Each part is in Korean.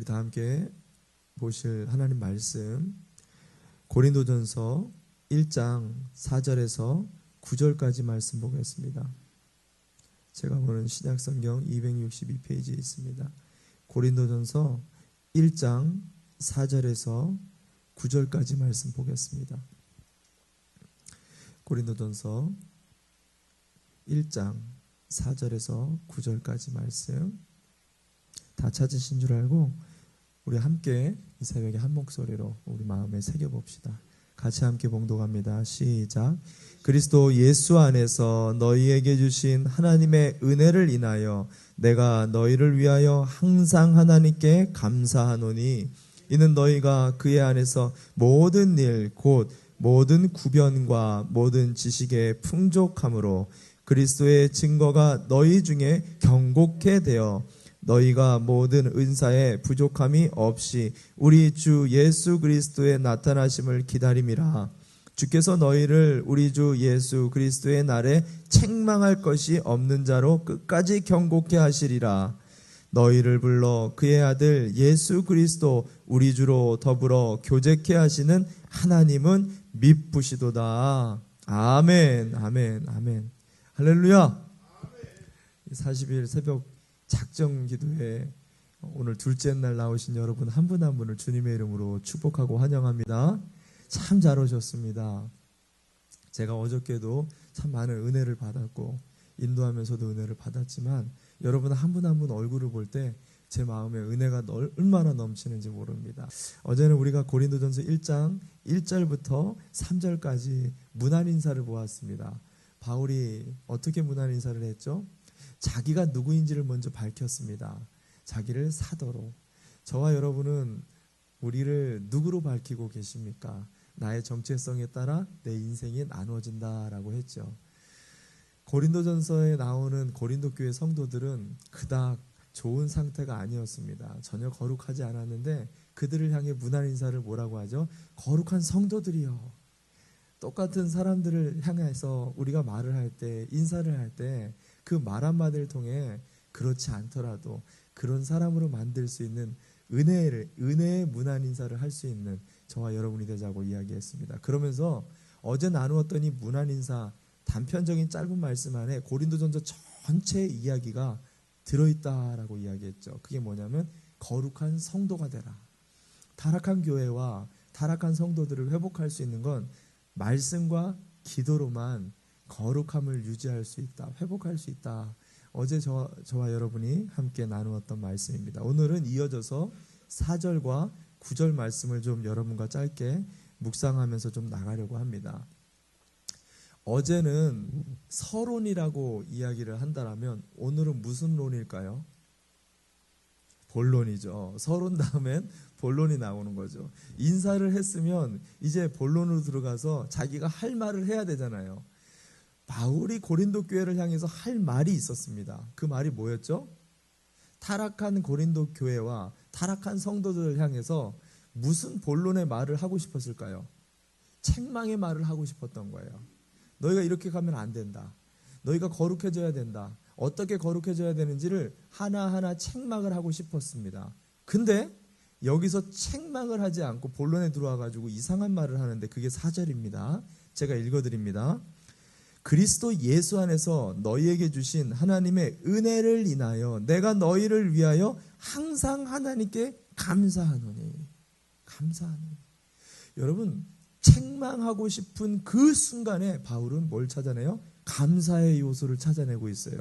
우리 다 함께 보실 하나님 말씀 고린도전서 1장 4절에서 9절까지 말씀 보겠습니다. 제가 보는 신약성경 262페이지에 있습니다. 고린도전서 1장 4절에서 9절까지 말씀 보겠습니다. 고린도전서 1장 4절에서 9절까지 말씀 다 찾으신 줄 알고 우리 함께 이 새벽에 한 목소리로 우리 마음에 새겨봅시다. 같이 함께 봉독합니다. 시작. 그리스도 예수 안에서 너희에게 주신 하나님의 은혜를 인하여 내가 너희를 위하여 항상 하나님께 감사하노니 이는 너희가 그의 안에서 모든 일 곧 모든 구변과 모든 지식의 풍족함으로 그리스도의 증거가 너희 중에 경곡해 되어 너희가 모든 은사에 부족함이 없이 우리 주 예수 그리스도의 나타나심을 기다림이라. 주께서 너희를 우리 주 예수 그리스도의 날에 책망할 것이 없는 자로 끝까지 경곡해 하시리라. 너희를 불러 그의 아들 예수 그리스도 우리 주로 더불어 교제케 하시는 하나님은 미쁘시도다. 아멘, 아멘, 아멘. 할렐루야. 40일 새벽 작정 기도회 오늘 둘째 날 나오신 여러분 한 분 한 분을 주님의 이름으로 축복하고 환영합니다. 참 잘 오셨습니다. 제가 어저께도 참 많은 은혜를 받았고 인도하면서도 은혜를 받았지만 여러분 한 분 한 분 얼굴을 볼 때 제 마음에 은혜가 얼마나 넘치는지 모릅니다. 어제는 우리가 고린도전서 1장 1절부터 3절까지 문안 인사를 보았습니다. 바울이 어떻게 문안 인사를 했죠? 자기가 누구인지를 먼저 밝혔습니다. 자기를 사도로. 저와 여러분은 우리를 누구로 밝히고 계십니까? 나의 정체성에 따라 내 인생이 나누어진다라고 했죠. 고린도전서에 나오는 고린도 교회 성도들은 그닥 좋은 상태가 아니었습니다. 전혀 거룩하지 않았는데 그들을 향해 문안 인사를 뭐라고 하죠? 거룩한 성도들이요. 똑같은 사람들을 향해서 우리가 말을 할 때, 인사를 할 때 그 말 한마디를 통해 그렇지 않더라도 그런 사람으로 만들 수 있는 은혜의 문안 인사를 할 수 있는 저와 여러분이 되자고 이야기했습니다. 그러면서 어제 나누었던 이 문안 인사 단편적인 짧은 말씀 안에 고린도전서 전체의 이야기가 들어있다라고 이야기했죠. 그게 뭐냐면 거룩한 성도가 되라. 타락한 교회와 타락한 성도들을 회복할 수 있는 건 말씀과 기도로만 거룩함을 유지할 수 있다. 회복할 수 있다. 어제 저와 여러분이 함께 나누었던 말씀입니다. 오늘은 이어져서 4절과 9절 말씀을 좀 여러분과 짧게 묵상하면서 좀 나가려고 합니다. 어제는 서론이라고 이야기를 한다면 오늘은 무슨 론일까요? 본론이죠. 서론 다음엔 본론이 나오는 거죠. 인사를 했으면 이제 본론으로 들어가서 자기가 할 말을 해야 되잖아요. 바울이 고린도 교회를 향해서 할 말이 있었습니다. 그 말이 뭐였죠? 타락한 고린도 교회와 타락한 성도들을 향해서 무슨 본론의 말을 하고 싶었을까요? 책망의 말을 하고 싶었던 거예요. 너희가 이렇게 가면 안 된다. 너희가 거룩해져야 된다. 어떻게 거룩해져야 되는지를 하나하나 책망을 하고 싶었습니다. 근데 여기서 책망을 하지 않고 본론에 들어와가지고 이상한 말을 하는데 그게 4절입니다. 제가 읽어드립니다. 그리스도 예수 안에서 너희에게 주신 하나님의 은혜를 인하여 내가 너희를 위하여 항상 하나님께 감사하노니. 감사하노니. 여러분 책망하고 싶은 그 순간에 바울은 뭘 찾아내요? 감사의 요소를 찾아내고 있어요.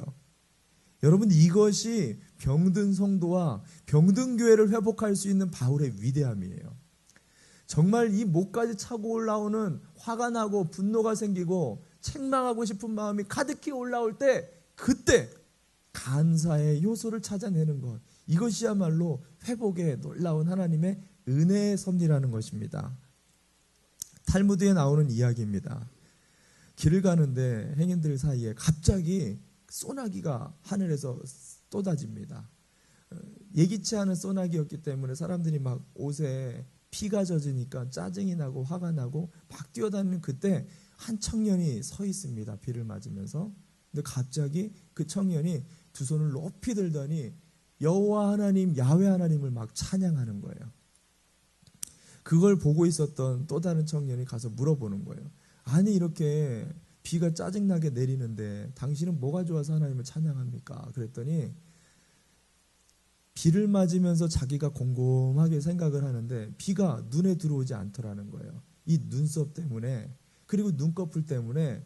여러분 이것이 병든 성도와 병든 교회를 회복할 수 있는 바울의 위대함이에요. 정말 이 목까지 차고 올라오는 화가 나고 분노가 생기고 책망하고 싶은 마음이 가득히 올라올 때 그때 감사의 요소를 찾아내는 것, 이것이야말로 회복에 놀라운 하나님의 은혜의 섭리라는 것입니다. 탈무드에 나오는 이야기입니다. 길을 가는데 행인들 사이에 갑자기 소나기가 하늘에서 쏟아집니다. 예기치 않은 소나기였기 때문에 사람들이 막 옷에 피가 젖으니까 짜증이 나고 화가 나고 막 뛰어다니는 그때 한 청년이 서 있습니다. 비를 맞으면서. 근데 갑자기 그 청년이 두 손을 높이 들더니 여호와 하나님, 야훼 하나님을 막 찬양하는 거예요. 그걸 보고 있었던 또 다른 청년이 가서 물어보는 거예요. 아니 이렇게 비가 짜증나게 내리는데 당신은 뭐가 좋아서 하나님을 찬양합니까? 그랬더니 비를 맞으면서 자기가 곰곰하게 생각을 하는데 비가 눈에 들어오지 않더라는 거예요. 이 눈썹 때문에, 그리고 눈꺼풀 때문에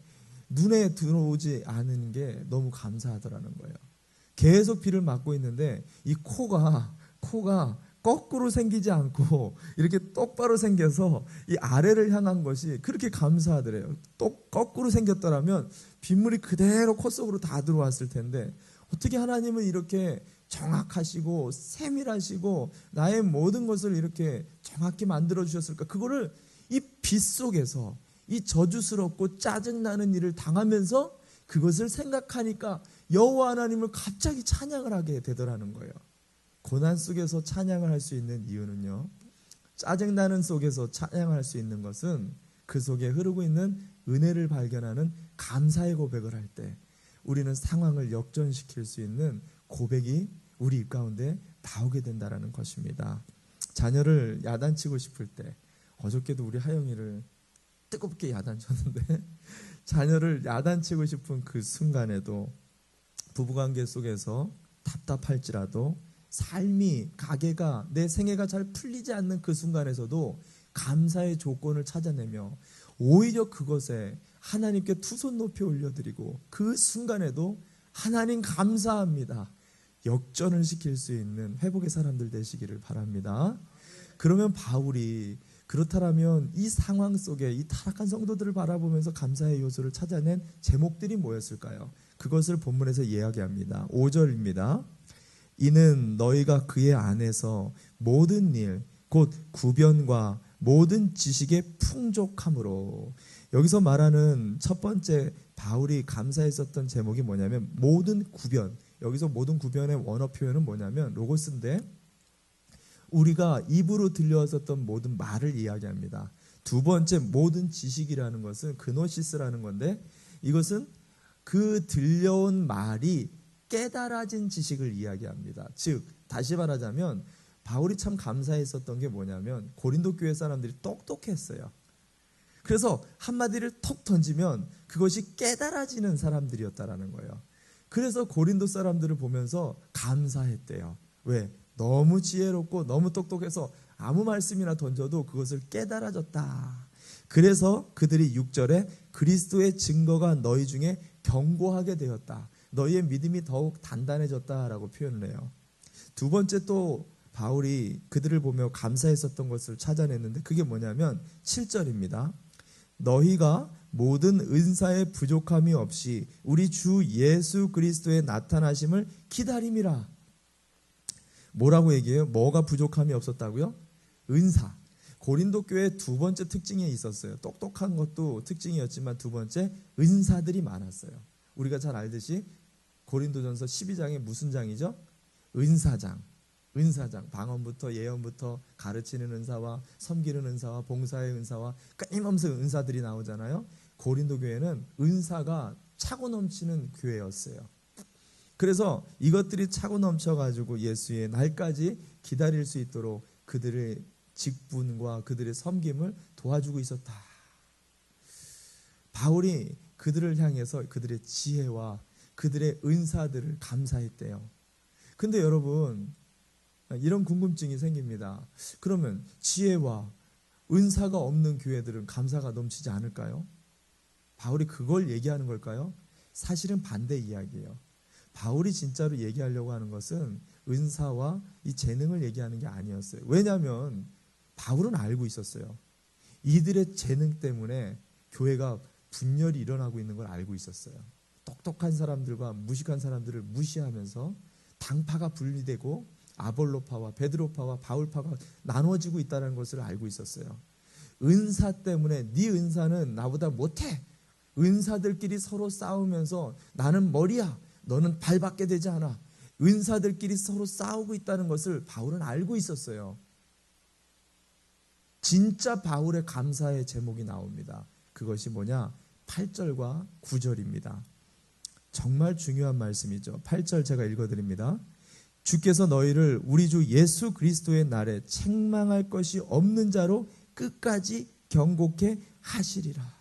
눈에 들어오지 않은 게 너무 감사하더라는 거예요. 계속 비를 맞고 있는데 이 코가 거꾸로 생기지 않고 이렇게 똑바로 생겨서 이 아래를 향한 것이 그렇게 감사하더래요. 또 거꾸로 생겼더라면 빗물이 그대로 코 속으로 다 들어왔을 텐데 어떻게 하나님은 이렇게 정확하시고 세밀하시고 나의 모든 것을 이렇게 정확히 만들어 주셨을까? 그거를 이 빗 속에서 이 저주스럽고 짜증나는 일을 당하면서 그것을 생각하니까 여호와 하나님을 갑자기 찬양을 하게 되더라는 거예요. 고난 속에서 찬양을 할 수 있는 이유는요, 짜증나는 속에서 찬양할 수 있는 것은 그 속에 흐르고 있는 은혜를 발견하는 감사의 고백을 할 때 우리는 상황을 역전시킬 수 있는 고백이 우리 입 가운데 나오게 된다는 것입니다. 자녀를 야단치고 싶을 때, 어저께도 우리 하영이를 뜨겁게 야단쳤는데 자녀를 야단치고 싶은 그 순간에도 부부관계 속에서 답답할지라도 삶이 가게가 내 생애가 잘 풀리지 않는 그 순간에서도 감사의 조건을 찾아내며 오히려 그것에 하나님께 두 손 높이 올려드리고 그 순간에도 하나님 감사합니다, 역전을 시킬 수 있는 회복의 사람들 되시기를 바랍니다. 그러면 바울이 그렇다면 이 상황 속에 이 타락한 성도들을 바라보면서 감사의 요소를 찾아낸 제목들이 뭐였을까요? 그것을 본문에서 이야기합니다. 5절입니다. 이는 너희가 그의 안에서 모든 일 곧 구변과 모든 지식의 풍족함으로. 여기서 말하는 첫 번째 바울이 감사했었던 제목이 뭐냐면 모든 구변. 여기서 모든 구변의 원어 표현은 뭐냐면 로고스인데 우리가 입으로 들려왔었던 모든 말을 이야기합니다. 두 번째 모든 지식이라는 것은 그노시스라는 건데 이것은 그 들려온 말이 깨달아진 지식을 이야기합니다. 즉 다시 말하자면 바울이 참 감사했었던 게 뭐냐면 고린도 교회 사람들이 똑똑했어요. 그래서 한마디를 톡 던지면 그것이 깨달아지는 사람들이었다라는 거예요. 그래서 고린도 사람들을 보면서 감사했대요. 왜? 너무 지혜롭고 너무 똑똑해서 아무 말씀이나 던져도 그것을 깨달아졌다. 그래서 그들이 6절에 그리스도의 증거가 너희 중에 견고하게 되었다, 너희의 믿음이 더욱 단단해졌다라고 표현을 해요. 두 번째 또 바울이 그들을 보며 감사했었던 것을 찾아냈는데 그게 뭐냐면 7절입니다. 너희가 모든 은사의 부족함이 없이 우리 주 예수 그리스도의 나타나심을 기다림이라. 뭐라고 얘기해요? 뭐가 부족함이 없었다고요? 은사. 고린도 교회의 두 번째 특징이 있었어요. 똑똑한 것도 특징이었지만 두 번째 은사들이 많았어요. 우리가 잘 알듯이 고린도전서 12장이 무슨 장이죠? 은사장. 은사장. 방언부터 예언부터 가르치는 은사와 섬기는 은사와 봉사의 은사와 끊임없이 은사들이 나오잖아요. 고린도 교회는 은사가 차고 넘치는 교회였어요. 그래서 이것들이 차고 넘쳐가지고 예수의 날까지 기다릴 수 있도록 그들의 직분과 그들의 섬김을 도와주고 있었다. 바울이 그들을 향해서 그들의 지혜와 그들의 은사들을 감사했대요. 근데 여러분, 이런 궁금증이 생깁니다. 그러면 지혜와 은사가 없는 교회들은 감사가 넘치지 않을까요? 바울이 그걸 얘기하는 걸까요? 사실은 반대 이야기예요. 바울이 진짜로 얘기하려고 하는 것은 은사와 이 재능을 얘기하는 게 아니었어요. 왜냐하면 바울은 알고 있었어요. 이들의 재능 때문에 교회가 분열이 일어나고 있는 걸 알고 있었어요. 똑똑한 사람들과 무식한 사람들을 무시하면서 당파가 분리되고 아볼로파와 베드로파와 바울파가 나눠지고 있다는 것을 알고 있었어요. 은사 때문에 네 은사는 나보다 못해. 은사들끼리 서로 싸우면서 나는 머리야, 너는 발밖에 되지 않아. 은사들끼리 서로 싸우고 있다는 것을 바울은 알고 있었어요. 진짜 바울의 감사의 제목이 나옵니다. 그것이 뭐냐? 8절과 9절입니다. 정말 중요한 말씀이죠. 8절 제가 읽어드립니다. 주께서 너희를 우리 주 예수 그리스도의 날에 책망할 것이 없는 자로 끝까지 경고케 하시리라.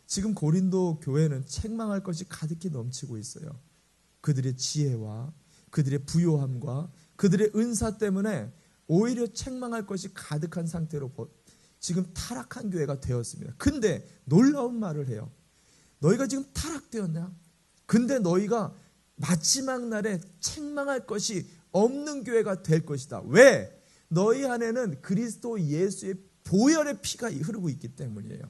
지금 고린도 교회는 책망할 것이 가득히 넘치고 있어요. 그들의 지혜와 그들의 부요함과 그들의 은사 때문에 오히려 책망할 것이 가득한 상태로 지금 타락한 교회가 되었습니다. 근데 놀라운 말을 해요. 너희가 지금 타락되었냐? 근데 너희가 마지막 날에 책망할 것이 없는 교회가 될 것이다. 왜? 너희 안에는 그리스도 예수의 보혈의 피가 흐르고 있기 때문이에요.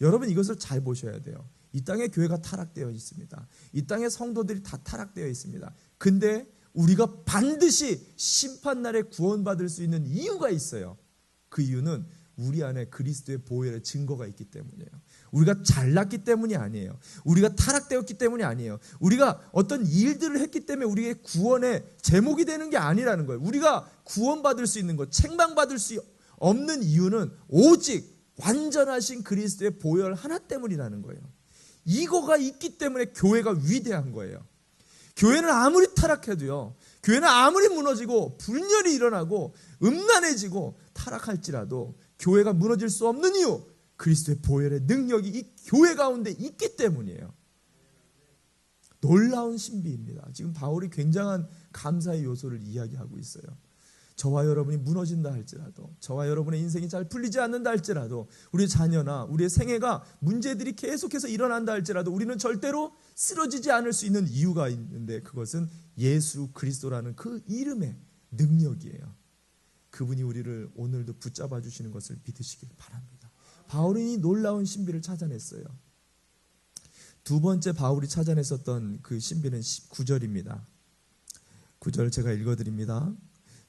여러분 이것을 잘 보셔야 돼요. 이 땅에 교회가 타락되어 있습니다. 이 땅에 성도들이 다 타락되어 있습니다. 근데 우리가 반드시 심판날에 구원받을 수 있는 이유가 있어요. 그 이유는 우리 안에 그리스도의 보혈의 증거가 있기 때문이에요. 우리가 잘났기 때문이 아니에요. 우리가 타락되었기 때문이 아니에요. 우리가 어떤 일들을 했기 때문에 우리의 구원의 제목이 되는 게 아니라는 거예요. 우리가 구원받을 수 있는 것, 책망받을 수 없는 이유는 오직 완전하신 그리스도의 보혈 하나 때문이라는 거예요. 이거가 있기 때문에 교회가 위대한 거예요. 교회는 아무리 타락해도요, 교회는 아무리 무너지고 분열이 일어나고 음란해지고 타락할지라도 교회가 무너질 수 없는 이유, 그리스도의 보혈의 능력이 이 교회 가운데 있기 때문이에요. 놀라운 신비입니다. 지금 바울이 굉장한 감사의 요소를 이야기하고 있어요. 저와 여러분이 무너진다 할지라도, 저와 여러분의 인생이 잘 풀리지 않는다 할지라도, 우리의 자녀나 우리의 생애가 문제들이 계속해서 일어난다 할지라도 우리는 절대로 쓰러지지 않을 수 있는 이유가 있는데, 그것은 예수 그리스도라는 그 이름의 능력이에요. 그분이 우리를 오늘도 붙잡아 주시는 것을 믿으시길 바랍니다. 바울은 이 놀라운 신비를 찾아냈어요. 두 번째 바울이 찾아냈었던 그 신비는 9절입니다. 9절 제가 읽어드립니다.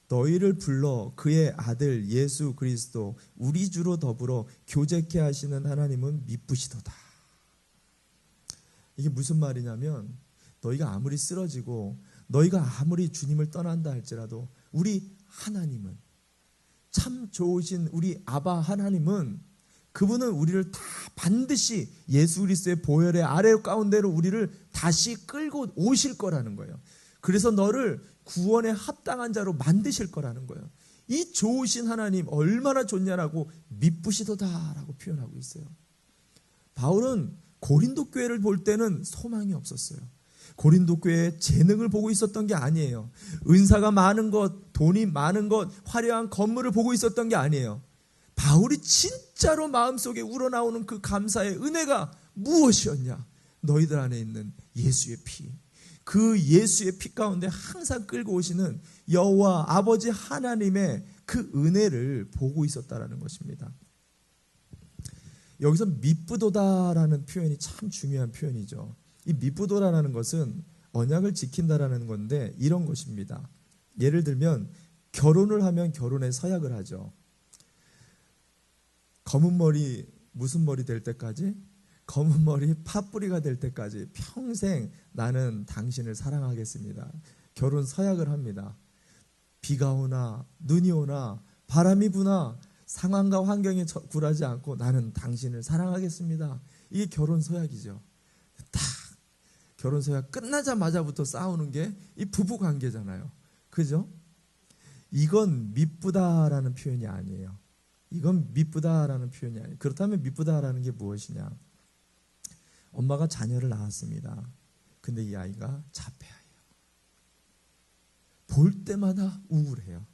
너희를 불러 그의 아들 예수 그리스도 우리 주로 더불어 교제케 하시는 하나님은 미쁘시도다. 이게 무슨 말이냐면, 너희가 아무리 쓰러지고 너희가 아무리 주님을 떠난다 할지라도 우리 하나님은, 참 좋으신 우리 아바 하나님은, 그분은 우리를 다 반드시 예수 그리스도의 보혈의 아래 가운데로 우리를 다시 끌고 오실 거라는 거예요. 그래서 너를 구원에 합당한 자로 만드실 거라는 거예요. 이 좋으신 하나님 얼마나 좋냐라고 미쁘시도다라고 표현하고 있어요. 바울은 고린도 교회를 볼 때는 소망이 없었어요. 고린도 교회의 재능을 보고 있었던 게 아니에요. 은사가 많은 것, 돈이 많은 것, 화려한 건물을 보고 있었던 게 아니에요. 바울이 진짜로 마음속에 우러나오는 그 감사의 은혜가 무엇이었냐? 너희들 안에 있는 예수의 피. 그 예수의 피 가운데 항상 끌고 오시는 여호와 아버지 하나님의 그 은혜를 보고 있었다라는 것입니다. 여기서 미쁘도다라는 표현이 참 중요한 표현이죠. 이 미쁘도라는 것은 언약을 지킨다라는 건데 이런 것입니다. 예를 들면 결혼을 하면 결혼의 서약을 하죠. 검은 머리 무슨 머리 될 때까지? 검은 머리 팥뿌리가 될 때까지 평생 나는 당신을 사랑하겠습니다. 결혼 서약을 합니다. 비가 오나 눈이 오나 바람이 부나 상황과 환경에 굴하지 않고 나는 당신을 사랑하겠습니다. 이게 결혼 서약이죠. 딱 결혼 서약 끝나자마자부터 싸우는 게 이 부부 관계잖아요. 그죠? 이건 미쁘다라는 표현이 아니에요. 이건 미쁘다라는 표현이 아니에요. 그렇다면 미쁘다라는 게 무엇이냐? 엄마가 자녀를 낳았습니다. 근데 이 아이가 자폐아예요. 볼 때마다 우울해요.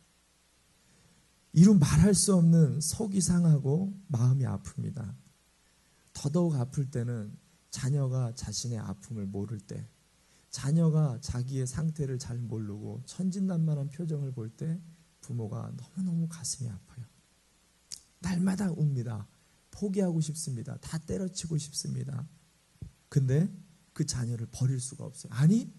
이루 말할 수 없는 속이 상하고 마음이 아픕니다. 더더욱 아플 때는 자녀가 자신의 아픔을 모를 때, 자녀가 자기의 상태를 잘 모르고 천진난만한 표정을 볼 때 부모가 너무너무 가슴이 아파요. 날마다 웁니다. 포기하고 싶습니다. 다 때려치고 싶습니다. 근데 그 자녀를 버릴 수가 없어요. 아니,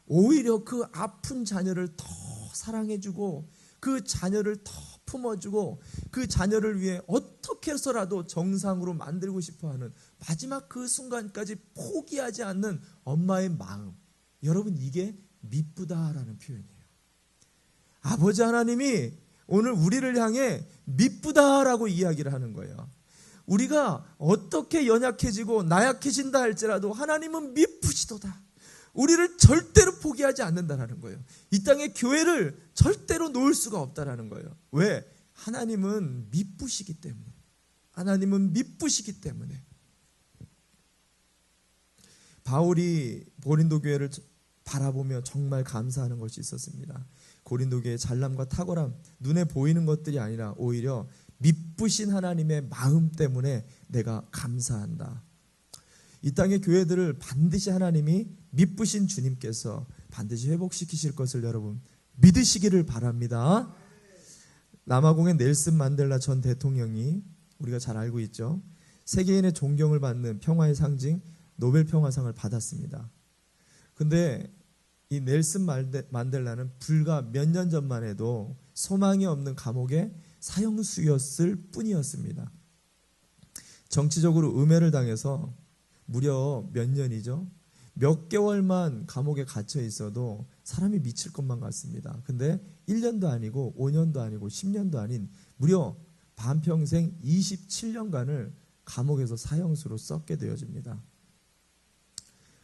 오히려 그 아픈 자녀를 더 사랑해주고 그 자녀를 더 품어주고 그 자녀를 위해 어떻게 해서라도 정상으로 만들고 싶어하는 마지막 그 순간까지 포기하지 않는 엄마의 마음. 여러분, 이게 미쁘다라는 표현이에요. 아버지 하나님이 오늘 우리를 향해 미쁘다라고 이야기를 하는 거예요. 우리가 어떻게 연약해지고 나약해진다 할지라도 하나님은 미쁘시도다. 우리를 절대로 포기하지 않는다라는 거예요. 이 땅의 교회를 절대로 놓을 수가 없다라는 거예요. 왜? 하나님은 미쁘시기 때문에. 하나님은 미쁘시기 때문에. 바울이 고린도 교회를 바라보며 정말 감사하는 것이 있었습니다. 고린도 교회의 잘남과 탁월함, 눈에 보이는 것들이 아니라 오히려 미쁘신 하나님의 마음 때문에 내가 감사한다. 이 땅의 교회들을 반드시 하나님이 미쁘신 주님께서 반드시 회복시키실 것을 여러분 믿으시기를 바랍니다. 남아공의 넬슨 만델라 전 대통령이 우리가 잘 알고 있죠. 세계인의 존경을 받는 평화의 상징 노벨 평화상을 받았습니다. 근데 이 넬슨 만델라는 불과 몇 년 전만 해도 소망이 없는 감옥의 사형수였을 뿐이었습니다. 정치적으로 음해를 당해서 무려 몇 년이죠? 몇 개월만 감옥에 갇혀 있어도 사람이 미칠 것만 같습니다. 근데 1년도 아니고 5년도 아니고 10년도 아닌 무려 반평생 27년간을 감옥에서 사형수로 썩게 되어집니다.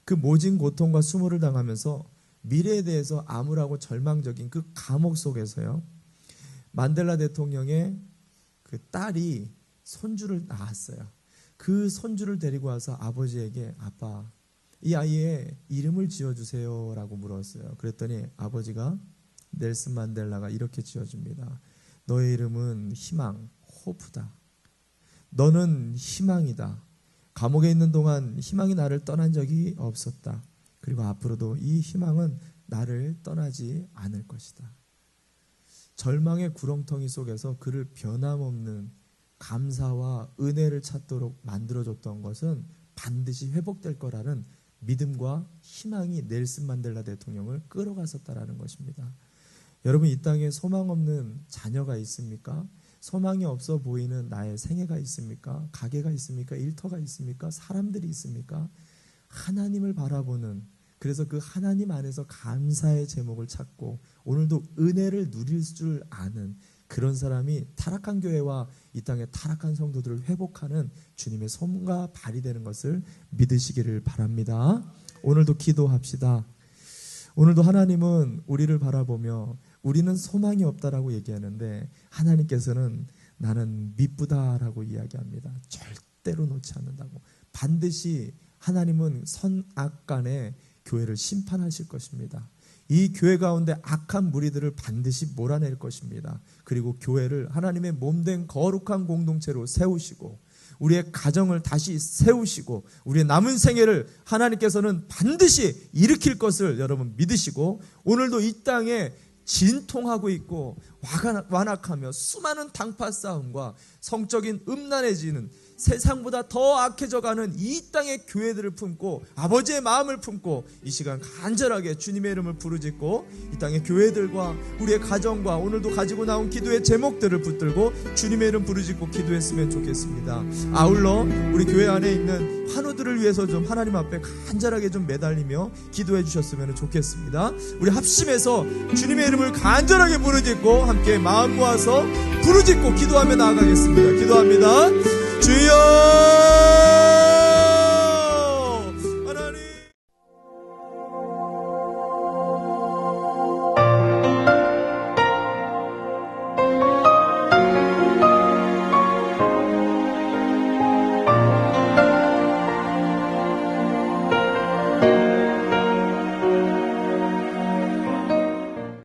그 모진 고통과 수모를 당하면서 미래에 대해서 암울하고 절망적인 그 감옥 속에서요, 만델라 대통령의 그 딸이 손주를 낳았어요. 그 손주를 데리고 와서 아버지에게 아빠, 이 아이의 이름을 지어주세요 라고 물었어요. 그랬더니 아버지가 넬슨 만델라가 이렇게 지어줍니다. 너의 이름은 희망, 호프다. 너는 희망이다. 감옥에 있는 동안 희망이 나를 떠난 적이 없었다. 그리고 앞으로도 이 희망은 나를 떠나지 않을 것이다. 절망의 구렁텅이 속에서 그를 변함없는 감사와 은혜를 찾도록 만들어줬던 것은 반드시 회복될 거라는 믿음과 희망이 넬슨 만델라 대통령을 끌어갔었다라는 것입니다. 여러분, 이 땅에 소망 없는 자녀가 있습니까? 소망이 없어 보이는 나의 생애가 있습니까? 가게가 있습니까? 일터가 있습니까? 사람들이 있습니까? 하나님을 바라보는, 그래서 그 하나님 안에서 감사의 제목을 찾고 오늘도 은혜를 누릴 줄 아는 그런 사람이 타락한 교회와 이 땅의 타락한 성도들을 회복하는 주님의 손과 발이 되는 것을 믿으시기를 바랍니다. 오늘도 기도합시다. 오늘도 하나님은 우리를 바라보며 우리는 소망이 없다라고 얘기하는데 하나님께서는 나는 미쁘다라고 이야기합니다. 절대로 놓지 않는다고. 반드시 하나님은 선악간에 교회를 심판하실 것입니다. 이 교회 가운데 악한 무리들을 반드시 몰아낼 것입니다. 그리고 교회를 하나님의 몸된 거룩한 공동체로 세우시고 우리의 가정을 다시 세우시고 우리의 남은 생애를 하나님께서는 반드시 일으킬 것을 여러분 믿으시고, 오늘도 이 땅에 진통하고 있고 완악하며 수많은 당파 싸움과 성적인 음란해지는 세상보다 더 악해져가는 이 땅의 교회들을 품고 아버지의 마음을 품고 이 시간 간절하게 주님의 이름을 부르짖고 이 땅의 교회들과 우리의 가정과 오늘도 가지고 나온 기도의 제목들을 붙들고 주님의 이름 부르짖고 기도했으면 좋겠습니다. 아울러 우리 교회 안에 있는 환우들을 위해서 좀 하나님 앞에 간절하게 좀 매달리며 기도해 주셨으면 좋겠습니다. 우리 합심해서 주님의 이름을 간절하게 부르짖고 함께 마음 모아서 부르짖고 기도하며 나아가겠습니다. 기도합니다. 주여